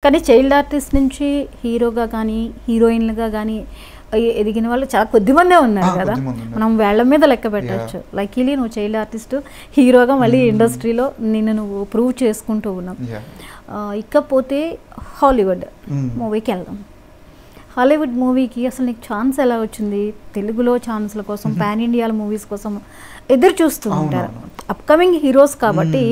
కానీ child artist నుంచి హీరోగా కానీ హీరోయిన్లుగా కానీ ఎదిగిన వాళ్ళు చాలా కొద్దిమందే ఉన్నారు కదా. మనం వేళ్ల మీద లెక్క పెట్టచ్చు. లైక్లీ నువ్వు చైల్డ్ ఆర్టిస్ట్ హీరోగా మళ్ళీ ఇండస్ట్రీలో నిన్ను నువ్వు ప్రూవ్ చేసుకుంటూ ఉన్నావు. ఇకపోతే హాలీవుడ్ మూవీకి వెళ్దాం. హాలీవుడ్ మూవీకి అసలు నీకు ఛాన్స్ ఎలా వచ్చింది? తెలుగులో ఛాన్స్ల కోసం పాన్ ఇండియా మూవీస్ కోసం ఎదురు చూస్తూ ఉంటారు. అప్కమింగ్ హీరోస్ కాబట్టి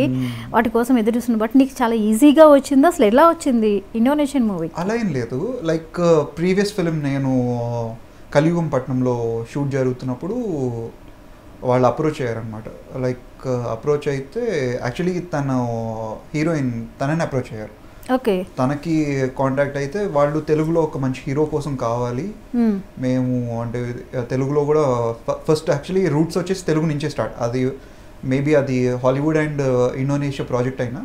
వాటి కోసం ఎదురు చూస్తున్నారు. బట్ నీకు చాలా ఈజీగా వచ్చింది. అసలు ఎలా వచ్చింది ఇండోనేషియన్ మూవీ? అలా ఏం లేదు. లైక్ ప్రీవియస్ ఫిలిం నేను కలియుగం పట్నంలో షూట్ జరుగుతున్నప్పుడు వాళ్ళు అప్రోచ్ అయ్యారనమాట. లైక్ అప్రోచ్ అయితే యాక్చువల్లీ తన హీరోయిన్ తనని అప్రోచ్ అయ్యారు. ఓకే, తనకి కాంటాక్ట్ అయితే వాళ్ళు తెలుగులో ఒక మంచి హీరో కోసం కావాలి మేము అంటే తెలుగులో కూడా ఫస్ట్ యాక్చువల్లీ రూట్స్ వచ్చేసి తెలుగు నుంచే స్టార్ట్. అది మేబీ అది హాలీవుడ్ అండ్ ఇండోనేషియా ప్రాజెక్ట్ అయినా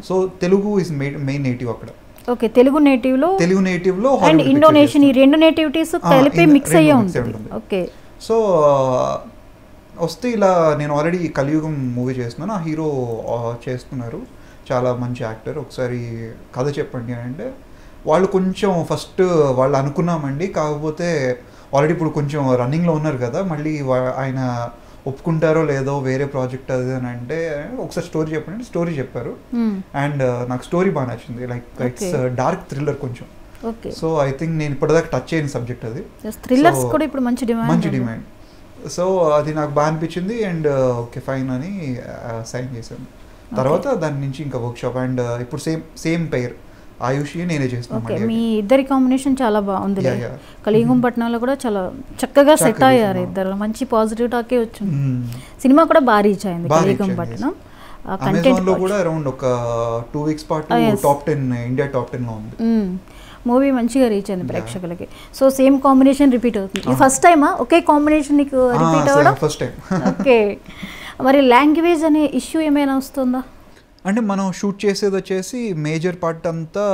so Telugu is main native అక్కడ. ఓకే, తెలుగు నేటివ్ లో అండ్ ఇండోనేషియన్ ఈ రెండు నేటివిటీస్ కలిపి మిక్స్ అయ్యే ఉంటుంది. ఓకే, సో వస్తే ఇలా నేను ఆల్రెడీ కలియుగం మూవీ చేస్తున్నాను, ఆ హీరో చేస్తున్నారు, చాలా మంచి యాక్టర్, ఒకసారి కథ చెప్పండి అంటే వాళ్ళు కొంచెం ఫస్ట్ వాళ్ళు అనుకున్నామండి, కాకపోతే ఆల్రెడీ ఇప్పుడు కొంచెం రన్నింగ్లో ఉన్నారు కదా, మళ్ళీ ఆయన ఒప్పుకుంటారో లేదో వేరే ప్రాజెక్ట్ అది అని అంటే ఒకసారి స్టోరీ చెప్పండి, స్టోరీ చెప్పారు. అండ్ నాకు స్టోరీ బాగా నచ్చింది. లైక్ ఇట్స్ డార్క్ థ్రిల్లర్ కొంచెం. సో ఐ థింక్ నేను ఇప్పటిదాకా టచ్ అయిన సబ్జెక్ట్ అది. థ్రిల్లర్స్ కూడా ఇప్పుడు మంచి డిమాండ్. సో అది నాకు బాగా అనిపించింది అండ్ ఓకే ఫైన్ అని సైన్ చేశాను. తర్వాత దాని నుంచి ఇంకా వర్క్షాప్ అండ్ ఇప్పుడు సేమ్ పేర్ ఆయుషి నేనే చేస్తున్నాను. మీ ఇద్దరి కాంబినేషన్ చాలా బాగుంది. కలియుగం పట్నంలో కూడా చాలా చక్కగా సెట్ అయ్యారు ఇద్దరు. మంచి పాజిటివ్ టాకే వచ్చింది. సినిమా కూడా బాగా రీచ్ అయింది కలియుగం పట్నం. అమెజాన్లో కూడా అరౌండ్ ఒక 2 weeks పాటు టాప్ 10 ఇండియా టాప్ 10 లో ఉంది. మూవీ మంచిగా రీచ్ అయింది ప్రేక్షకులకి. సో సేమ్ కాంబినేషన్ రిపీట్ అవుతుంది. ఇది ఫస్ట్ టైమా ఒకే కాంబినేషన్ నీకు రిపీట్ అవ్వడం? First time. ఓకే, మరి లాంగ్వేజ్ అనే ఇష్యూ ఏమైనా వస్తుందా? అంటే మనం షూట్ చేసేది వచ్చేసి మేజర్ పార్ట్ అంతా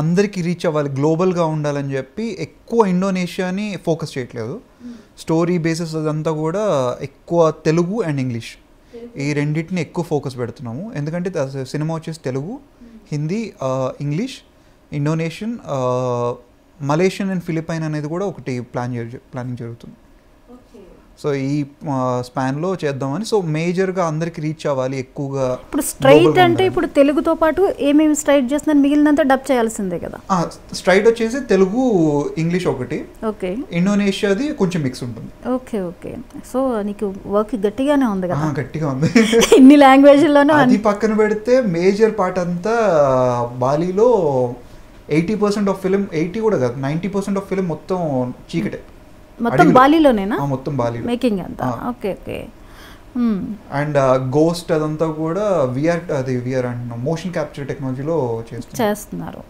అందరికీ రీచ్ అవ్వాలి, గ్లోబల్గా ఉండాలని చెప్పి ఎక్కువ ఇండోనేషియాని ఫోకస్ చేయట్లేదు. స్టోరీ బేసిస్ అదంతా కూడా ఎక్కువ తెలుగు అండ్ ఇంగ్లీష్ ఈ రెండింటిని ఎక్కువ ఫోకస్ పెడుతున్నాము. ఎందుకంటే సినిమా వచ్చేసి Telugu, Hindi, English, Indonesian, Malaysian and Philippine అనేది కూడా ఒకటి ప్లానింగ్ జరుగుతుంది. సో ఈ స్పాన్లో చేద్దామని. సో మేజర్గా అందరికి రీచ్ అవ్వాలి ఎక్కువగా. ఇప్పుడు స్ట్రైట్ అంటే ఇప్పుడు తెలుగుతో పాటు ఏమేమి స్ట్రైట్ చేస్తున్నారు? మిగిలినంతా డబ్ చేయాల్సిందే కదా. స్ట్రైట్ వచ్చేసి తెలుగు ఇంగ్లీష్ ఒకటి. ఓకే, ఇండోనేషియాది కొంచెం మిక్స్ ఉంటుంది. Okay okay. సో నీకు వర్క్ గట్టిగానే ఉంది కదా? గట్టిగా ఉంది. ఇన్ని లాంగ్వేజ్లోనూ అది పక్కన పెడితే మేజర్ పార్ట్ అంతా బాలీలో 80% ఆఫ్ ఫిలిం, 80 కూడా కాదు 90% ఆఫ్ ఫిలిం మొత్తం చీకటే. మొత్తం బాలీలోనేనా? మొత్తం బాలీ మేకింగ్ అంతా. Okay okay. అండ్ గోస్ట్ అదంతా కూడా విఆర్ అంటున్నాం, మోషన్ క్యాప్చర్ టెక్నాలజీలో చేస్తున్నారు.